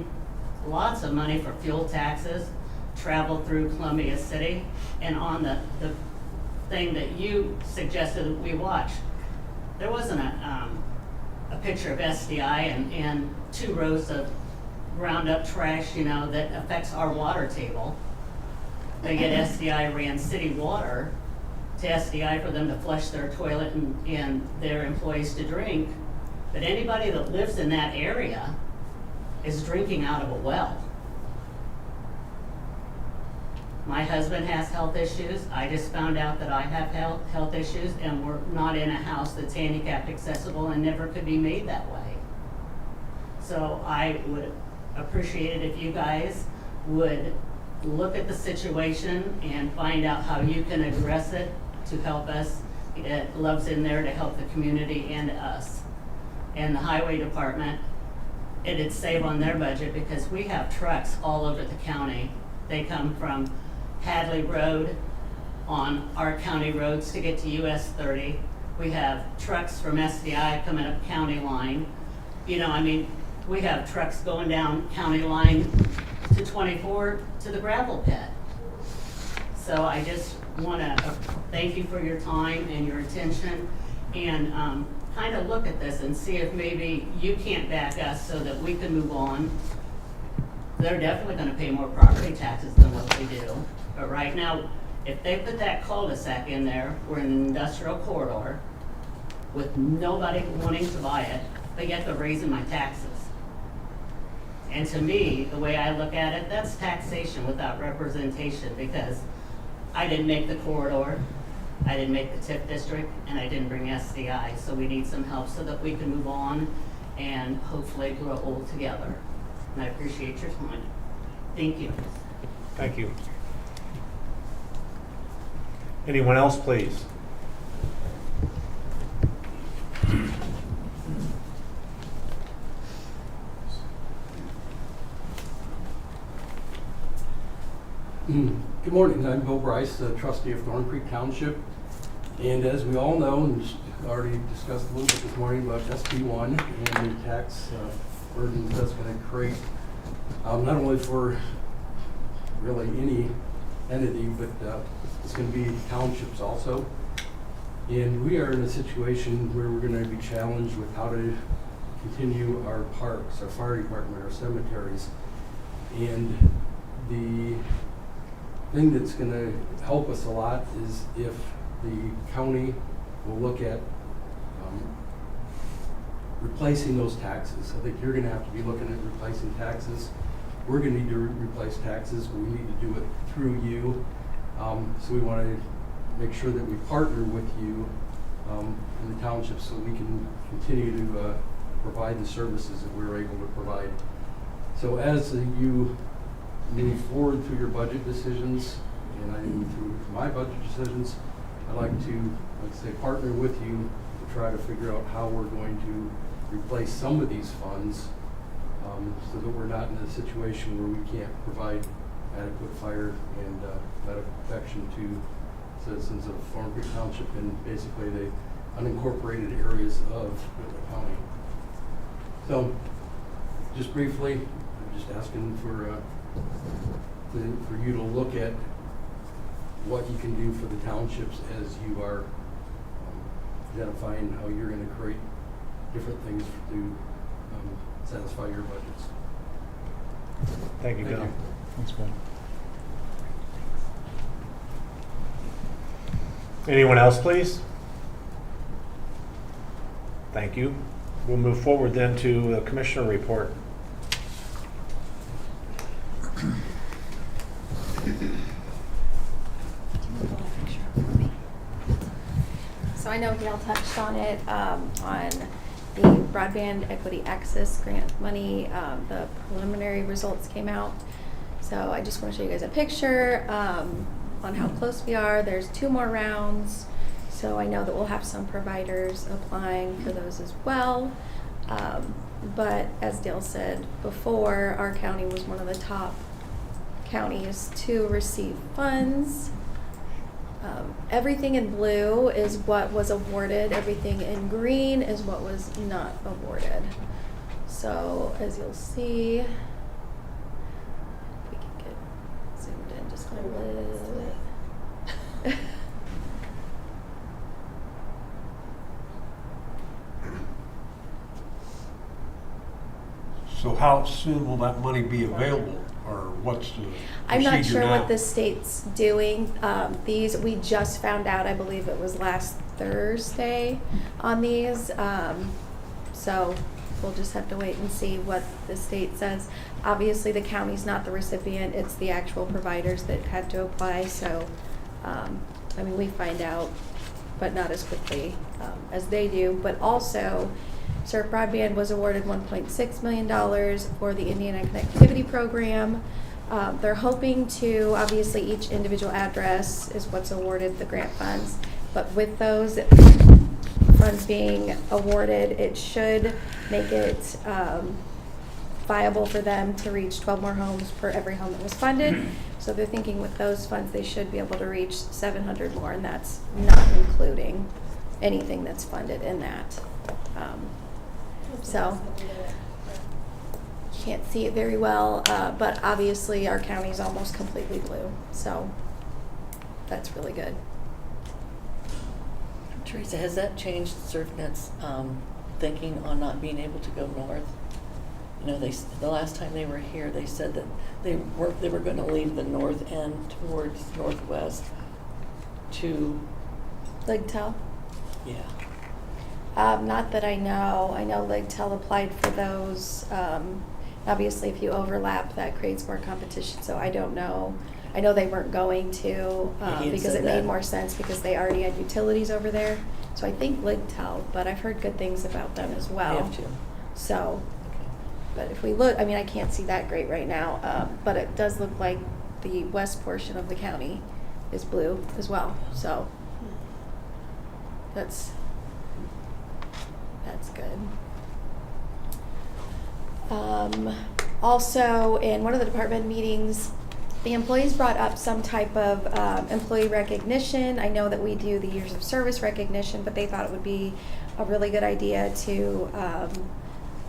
lots of money for fuel taxes, travel through Columbia City. And on the thing that you suggested that we watch, there wasn't a picture of SDI and 2 rows of ground up trash, you know, that affects our water table. They get SDI ran city water to SDI for them to flush their toilet and their employees to drink. But anybody that lives in that area is drinking out of a well. My husband has health issues. I just found out that I have health issues, and we're not in a house that's handicapped accessible and never could be made that way. So I would appreciate it if you guys would look at the situation and find out how you can address it to help us. Love's in there to help the community and us. And the highway department, it'd save on their budget because we have trucks all over the county. They come from Hadley Road on our county roads to get to US 30. We have trucks from SDI coming up county line. You know, I mean, we have trucks going down county line to 24 to the gravel pit. So I just want to thank you for your time and your attention, and kind of look at this and see if maybe you can't back us so that we can move on. They're definitely going to pay more property taxes than what we do. But right now, if they put that cul-de-sac in there, we're in an industrial corridor with nobody wanting to buy it, but yet they're raising my taxes. And to me, the way I look at it, that's taxation without representation, because I didn't make the corridor, I didn't make the TIF district, and I didn't bring SDI. So we need some help so that we can move on and hopefully grow old together. And I appreciate your time. Thank you.
Thank you. Anyone else, please?
Good morning, I'm Bill Bryce, trustee of Thorn Creek Township. And as we all know, and already discussed a little bit this morning about SB1 and the tax burden that's going to create, not only for really any entity, but it's going to be townships also. And we are in a situation where we're going to be challenged with how to continue our parks, our fire department, our cemeteries. And the thing that's going to help us a lot is if the county will look at replacing those taxes. I think you're going to have to be looking at replacing taxes. We're going to need to replace taxes, but we need to do it through you. So we want to make sure that we partner with you in the township so we can continue to provide the services that we're able to provide. So as you move forward through your budget decisions, and I move through my budget decisions, I'd like to, let's say, partner with you to try to figure out how we're going to replace some of these funds so that we're not in a situation where we can't provide adequate fire and medical protection to citizens of Thorn Creek Township and basically the unincorporated areas of Whitley County. So, just briefly, I'm just asking for you to look at what you can do for the townships as you are identifying how you're going to create different things to satisfy your budgets.
Thank you, Bill.
That's good.
Anyone else, please? Thank you. We'll move forward then to the commissioner report.
So I know Gail touched on it, on the broadband equity access grant money. The preliminary results came out. So I just want to show you guys a picture on how close we are. There's 2 more rounds. So I know that we'll have some providers applying for those as well. But as Dale said before, our county was one of the top counties to receive funds. Everything in blue is what was awarded. Everything in green is what was not awarded. So as you'll see, if we can get zoomed in just a little bit.
So how soon will that money be available, or what's the
I'm not
procedure
sure
now?
what the state's doing. These, we just found out, I believe it was last Thursday on these. So we'll just have to wait and see what the state says. Obviously, the county's not the recipient, it's the actual providers that had to apply, so, I mean, we find out, but not as quickly as they do. But also, Surf Broadband was awarded $1.6 million for the Indiana Connectivity Program. They're hoping to, obviously, each individual address is what's awarded the grant funds, but with those funds being awarded, it should make it viable for them to reach 12 more homes per every home that was funded. So they're thinking with those funds, they should be able to reach 700 more, and that's not including anything that's funded in that. So can't see it very well, but obviously our county's almost completely blue, so that's really good.
Teresa, has that changed SurfNet's thinking on not being able to go north? You know, the last time they were here, they said that they were going to leave the north end towards northwest to
LigTel?
Yeah.
Not that I know. I know LigTel applied for those. Obviously, if you overlap, that creates more competition, so I don't know. I know they weren't going to because it made more sense because they already had utilities over there. So I think LigTel, but I've heard good things about them as well.
They have too.
So, but if we look, I mean, I can't see that great right now, but it does look like the west portion of the county is blue as well. So that's good. Also, in one of the department meetings, the employees brought up some type of employee recognition. I know that we do the years of service recognition, but they thought it would be a really good idea to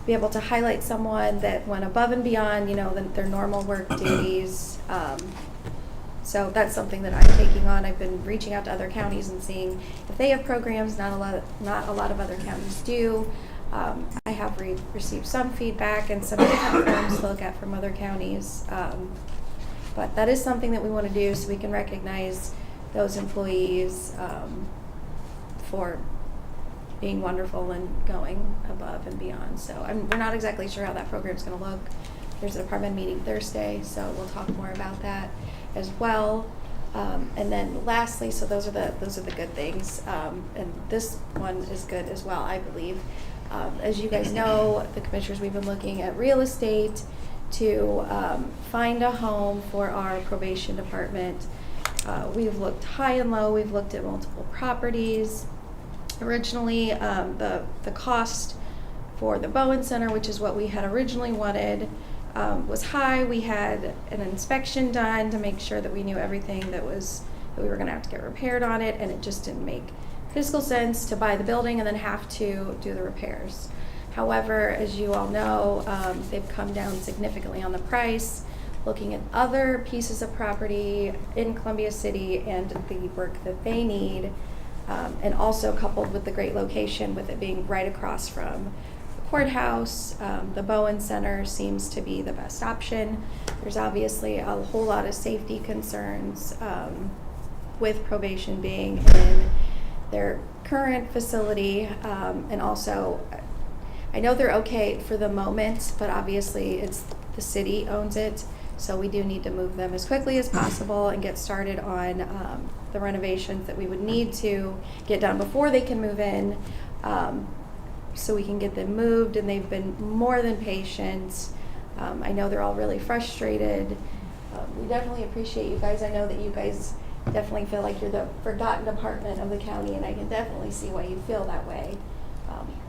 be able to highlight someone that went above and beyond, you know, their normal work duties. So that's something that I'm taking on. I've been reaching out to other counties and seeing if they have programs. Not a lot of other counties do. I have received some feedback and some different firms to look at from other counties. But that is something that we want to do so we can recognize those employees for being wonderful and going above and beyond. So we're not exactly sure how that program is going to look. There's a department meeting Thursday, so we'll talk more about that as well. And then lastly, so those are the good things, and this one is good as well, I believe. As you guys know, the commissioners, we've been looking at real estate to find a home for our probation department. We've looked high and low. We've looked at multiple properties. Originally, the cost for the Bowen Center, which is what we had originally wanted, was high. We had an inspection done to make sure that we knew everything that we were going to have to get repaired on it, and it just didn't make fiscal sense to buy the building and then have to do the repairs. However, as you all know, they've come down significantly on the price. Looking at other pieces of property in Columbia City and the work that they need, and also coupled with the great location with it being right across from the courthouse, the Bowen Center seems to be the best option. There's obviously a whole lot of safety concerns with probation being in their current facility, and also I know they're okay for the moment, but obviously it's the city owns it, so we do need to move them as quickly as possible and get started on the renovations that we would need to get done before they can move in, so we can get them moved, and they've been more than patient. I know they're all really frustrated. We definitely appreciate you guys. I know that you guys definitely feel like you're the forgotten department of the county, and I can definitely see why you feel that way.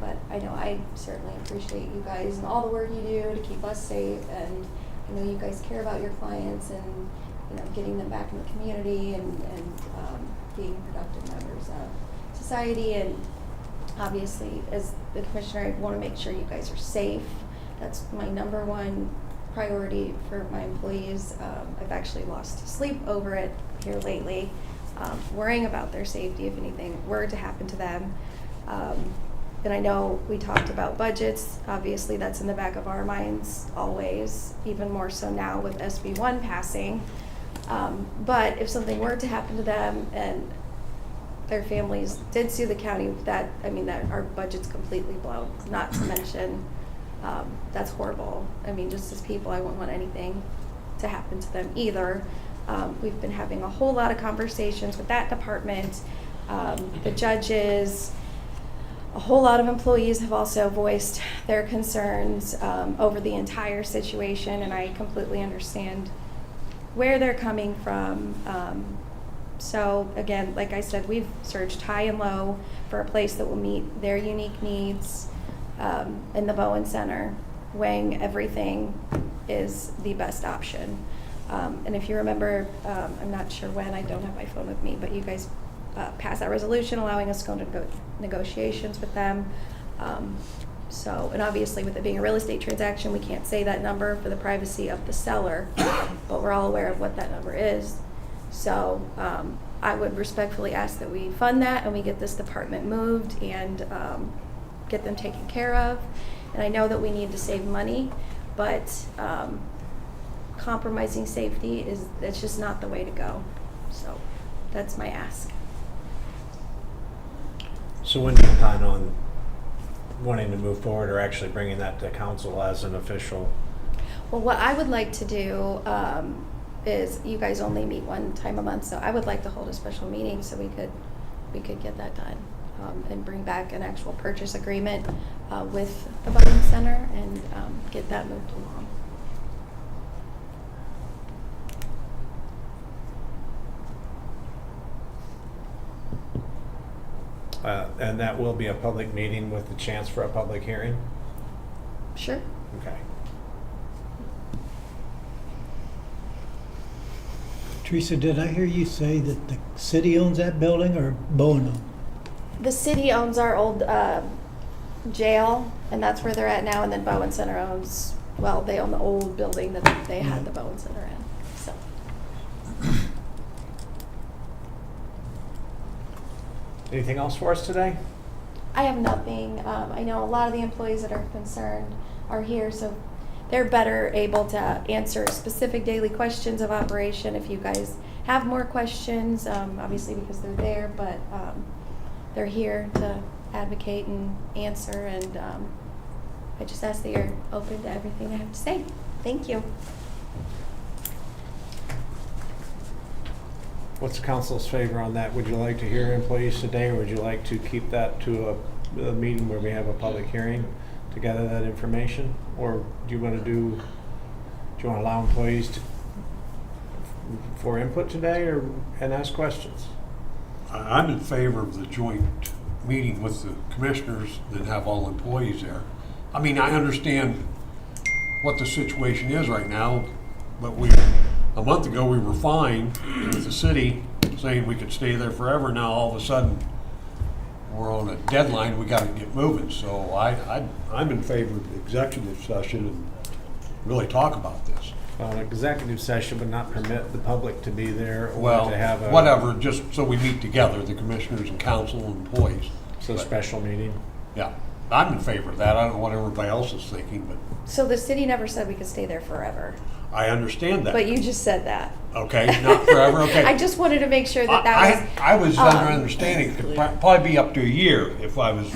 But I know I certainly appreciate you guys and all the work you do to keep us safe, and I know you guys care about your clients and, you know, getting them back in the community and being productive members of society. And obviously, as the commissioner, I want to make sure you guys are safe. That's my number one priority for my employees. I've actually lost sleep over it here lately, worrying about their safety if anything were to happen to them. And I know we talked about budgets. Obviously, that's in the back of our minds always, even more so now with SB 1 passing. But if something were to happen to them and their families did sue the county, that our budget's completely blown. Not to mention That's horrible. I mean, just as people, I wouldn't want anything to happen to them either. We've been having a whole lot of conversations with that department. The judges, a whole lot of employees have also voiced their concerns over the entire situation, and I completely understand where they're coming from. So again, like I said, we've searched high and low for a place that will meet their unique needs in the Bowen Center, weighing everything is the best option. And if you remember, I'm not sure when, I don't have my phone with me, but you guys passed that resolution allowing us to go into negotiations with them. So, and obviously with it being a real estate transaction, we can't say that number for the privacy of the seller, but we're all aware of what that number is. So I would respectfully ask that we fund that and we get this department moved and get them taken care of. And I know that we need to save money, but compromising safety that's just not the way to go. So that's my ask.
So when do you plan on wanting to move forward or actually bringing that to council as an official?
Well, what I would like to do is, you guys only meet one time a month, so I would like to hold a special meeting so we could get that done and bring back an actual purchase agreement with the Bowen Center and get that moved along.
And that will be a public meeting with the chance for a public hearing?
Sure.
Okay.
Teresa, did I hear you say that the city owns that building or Bowen owns?
The city owns our old jail, and that's where they're at now, and then Bowen Center owns, well, they own the old building that they had the Bowen Center in, so.
Anything else for us today?
I have nothing. I know a lot of the employees that are concerned are here, so they're better able to answer specific daily questions of operation if you guys have more questions, obviously because they're there, but they're here to advocate and answer, and I just ask that you're open to everything I have to say. Thank you.
What's council's favor on that? Would you like to hear employees today, or would you like to keep that to a meeting where we have a public hearing to gather that information? Or do you want to allow employees for input today and ask questions?
I'm in favor of the joint meeting with the commissioners that have all employees there. I mean, I understand what the situation is right now, but a month ago we were fine with the city saying we could stay there forever. Now all of a sudden we're on a deadline, we got to get moving. So I'm in favor of the executive session and really talk about this.
An executive session would not permit the public to be there or
Well,
to have a...
whatever, just so we meet together, the commissioners and council and employees.
So special meeting?
Yeah, I'm in favor of that. I don't know what everybody else is thinking, but
So the city never said we could stay there forever,
I understand that.
but you just said that.
Okay, not forever, okay.
I just wanted to make sure that
I was
was.
under understanding it could probably be up to a year if I was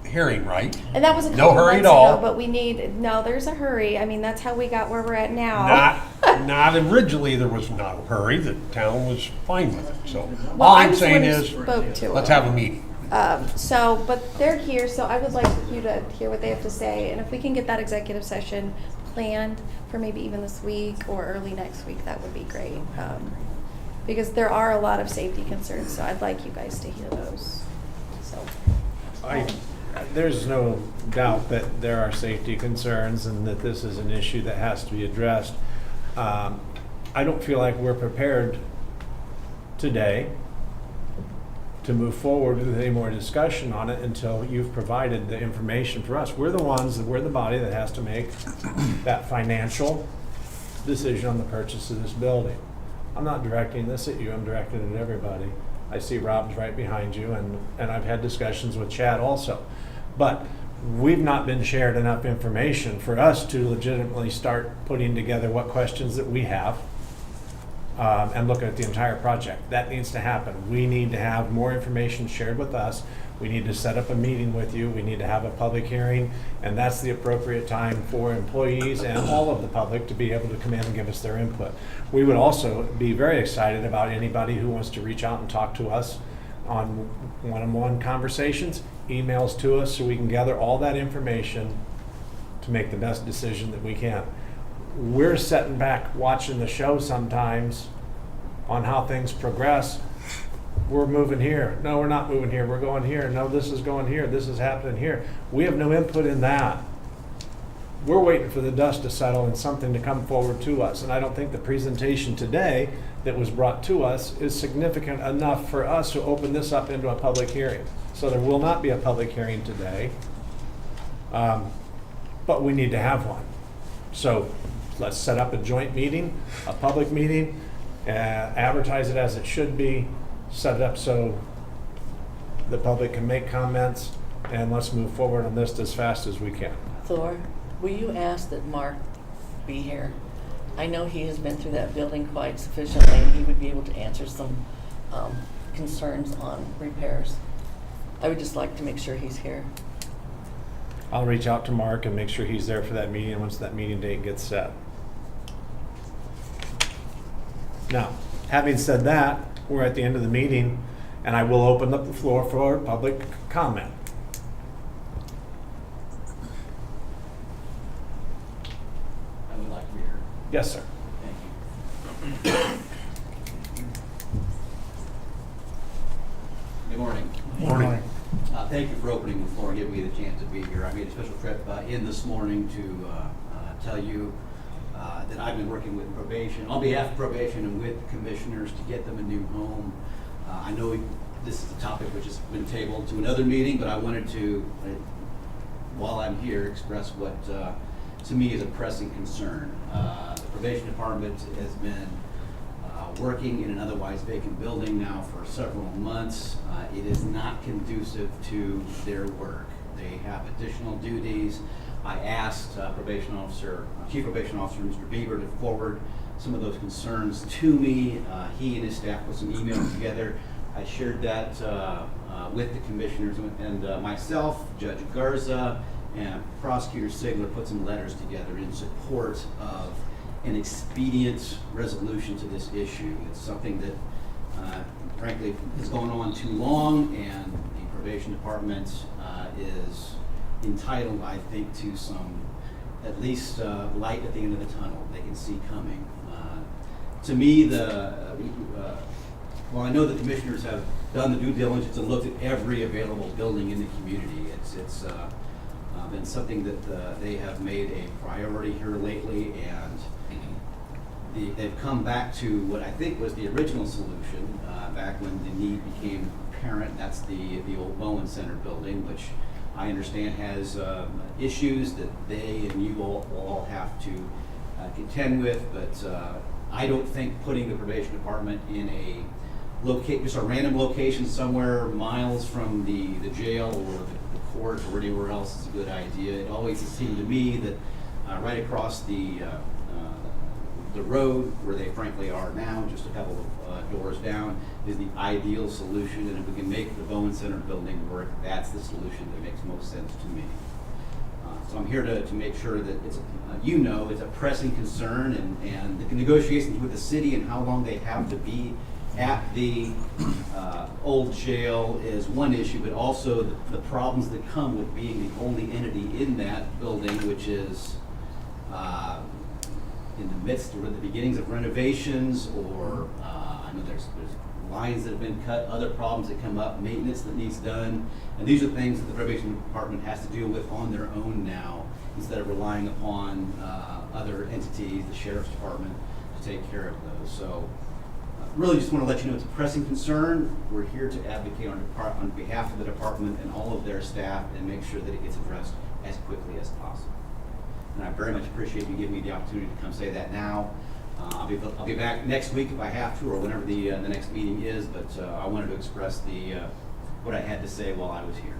hearing right.
And that was a
No
couple
hurry
months
at all.
ago, but there's a hurry. I mean, that's how we got where we're at now.
Not originally, there was not a hurry. The town was fine with it, so.
Well,
All
I
I'm
was the
saying
one who
is,
spoke to
let's
them.
have a meeting.
But they're here, so I would like you to hear what they have to say. And if we can get that executive session planned for maybe even this week or early next week, that would be great. Because there are a lot of safety concerns, so I'd like you guys to hear those. So.
There's no doubt that there are safety concerns and that this is an issue that has to be addressed. I don't feel like we're prepared today to move forward with any more discussion on it until you've provided the information for us. We're the body that has to make that financial decision on the purchase of this building. I'm not directing this at you, I'm directing it at everybody. I see Rob's right behind you, and I've had discussions with Chad also. But we've not been shared enough information for us to legitimately start putting together what questions that we have and looking at the entire project. That needs to happen. We need to have more information shared with us. We need to set up a meeting with you. We need to have a public hearing, and that's the appropriate time for employees and all of the public to be able to come in and give us their input. We would also be very excited about anybody who wants to reach out and talk to us on one-on-one conversations, emails to us, so we can gather all that information to make the best decision that we can. We're sitting back watching the show sometimes on how things progress. We're moving here. No, we're not moving here. We're going here. No, this is going here. This is happening here. We have no input in that. We're waiting for the dust to settle and something to come forward to us. And I don't think the presentation today that was brought to us is significant enough for us to open this up into a public hearing. So there will not be a public hearing today, but we need to have one. So let's set up a joint meeting, a public meeting, advertise it as it should be, set it up so the public can make comments, and let's move forward on this as fast as we can.
Thor, will you ask that Mark be here? I know he has been through that building quite sufficiently, and he would be able to answer some concerns on repairs. I would just like to make sure he's here.
I'll reach out to Mark and make sure he's there for that meeting once that meeting date gets set. Now, having said that, we're at the end of the meeting, and I will open up the floor for public comment.
I would like to be heard.
Yes, sir.
Thank you. Good morning.
Morning.
Thank you for opening the floor and giving me the chance to be here. I made a special trip in this morning to tell you that I've been working with probation, on behalf of probation and with commissioners to get them a new home. I know this is a topic which has been tabled to another meeting, but I wanted to, while I'm here, express what to me is a pressing concern. The probation department has been working in an otherwise vacant building now for several months. It is not conducive to their work. They have additional duties. I asked Chief Probation Officer Mr. Bieber to forward some of those concerns to me. He and his staff put some emails together. I shared that with the commissioners, and myself, Judge Garza, and Prosecutor Sigler put some letters together in support of an expedient resolution to this issue. It's something that, frankly, has gone on too long, and the probation department is entitled, I think, to some, at least, light at the end of the tunnel they can see coming. To me, while I know the commissioners have done the due diligence and looked at every available building in the community, it's been something that they have made a priority here lately, and they've come back to what I think was the original solution back when the need became apparent. That's the old Bowen Center building, which I understand has issues that they and you all will all have to contend with, but I don't think putting the probation department in just a random location somewhere miles from the jail or the court or anywhere else is a good idea. It always seemed to me that right across the road where they frankly are now, just a couple of doors down, is the ideal solution. And if we can make the Bowen Center building work, that's the solution that makes most sense to me. So I'm here to make sure that it's a pressing concern, and the negotiations with the city and how long they have to be at the old jail is one issue, but also the problems that come with being the only entity in that building, which is in the midst or the beginnings of renovations, or I know there's lines that have been cut, other problems that come up, maintenance that needs done, and these are things that the probation department has to deal with on their own now, instead of relying upon other entities, the sheriff's department, to take care of those. So really just want to let you know it's a pressing concern. We're here to advocate on behalf of the department and all of their staff and make sure that it gets addressed as quickly as possible. And I very much appreciate you giving me the opportunity to come say that now. I'll be back next week if I have to, or whenever the next meeting is, but I wanted to express what I had to say while I was here.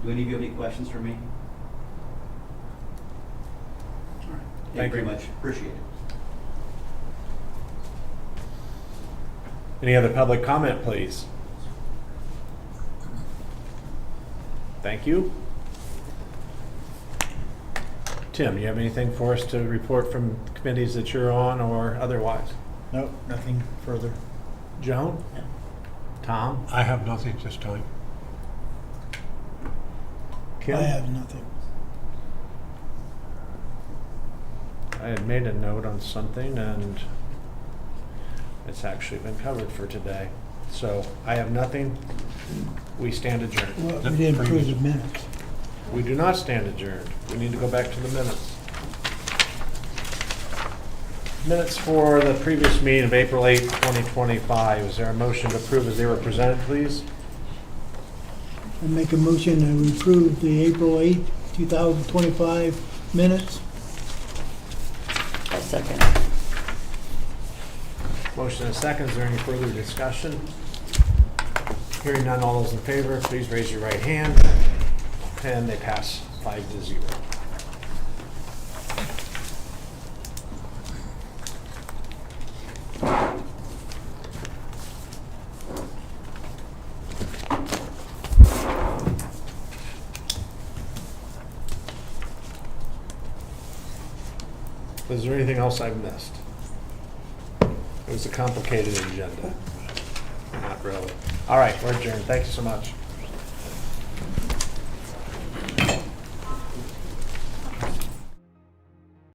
Do any of you have any questions for me? All right. Thank you very much. Appreciate it.
Any other public comment, please? Thank you. Tim, you have anything for us to report from committees that you're on or otherwise?
Nope, nothing further.
Joan? Tom?
I have nothing this time.
Kim?
I have nothing.
I had made a note on something and it's actually been covered for today. So I have nothing. We stand adjourned.
Well, we didn't approve the minutes.
We do not stand adjourned. We need to go back to the minutes. Minutes for the previous meeting of April 8, 2025. Is there a motion to approve as they were presented, please?
I make a motion that we approve the April 8, 2025 minutes.
A second.
Motion and second. Is there any further discussion? Hearing none, all those in favor, please raise your right hand. And they pass 5-0. Was there anything else I've missed? It was a complicated agenda. Not really. All right, we're adjourned. Thank you so much.